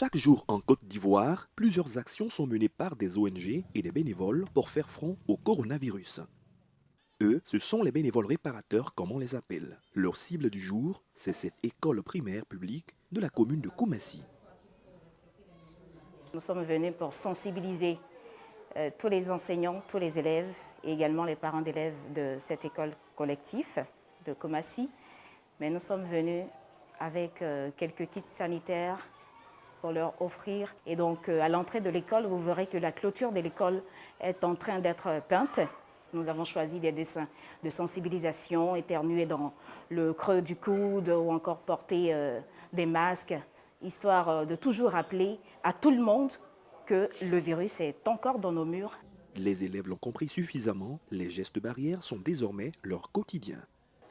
Chaque jour en Côte d'Ivoire, plusieurs actions sont menées par des ONG et des bénévoles pour faire front au coronavirus. Eux, ce sont les bénévoles réparateurs comme on les appelle. Leur cible du jour, c'est cette école primaire publique de la commune de Koumassi. Nous sommes venus pour sensibiliser tous les enseignants, tous les élèves et également les parents d'élèves de cette école collective de Koumassi. Mais nous sommes venus avec quelques kits sanitaires pour leur offrir. Et donc à l'entrée de l'école, vous verrez que la clôture de l'école est en train d'être peinte. Nous avons choisi des dessins de sensibilisation, éternuer dans le creux du coude ou encore porter des masques, histoire de toujours rappeler à tout le monde que le virus est encore dans nos murs. Les élèves l'ont compris suffisamment, les gestes barrières sont désormais leur quotidien.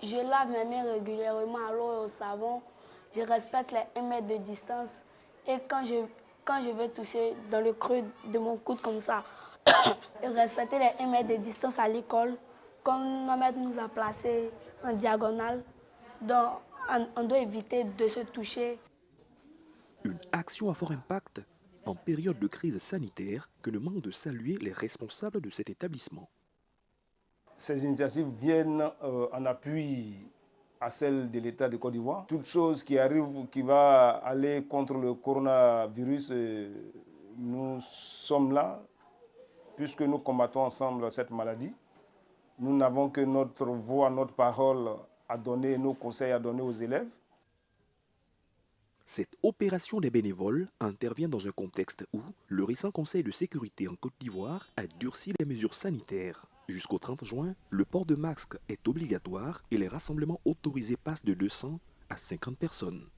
Je lave mes mains régulièrement à l'eau et au savon, je respecte les 1 mètre de distance et quand je veux toucher dans le creux de mon coude comme ça, respecter les 1 mètre de distance à l'école, comme notre maître nous a placés en diagonale, donc on doit éviter de se toucher. Une action à fort impact en période de crise sanitaire que ne manquent de saluer les responsables de cet établissement. Ces initiatives viennent en appui à celles de l'État de Côte d'Ivoire. Toute chose qui arrive, qui va aller contre le coronavirus, nous sommes là, puisque nous combattons ensemble cette maladie. Nous n'avons que notre voix, notre parole à donner, nos conseils à donner aux élèves. Cette opération des bénévoles intervient dans un contexte où le récent Conseil de sécurité en Côte d'Ivoire a durci les mesures sanitaires. Jusqu'au 30 juin, le port de masque est obligatoire et les rassemblements autorisés passent de 200 à 50 personnes.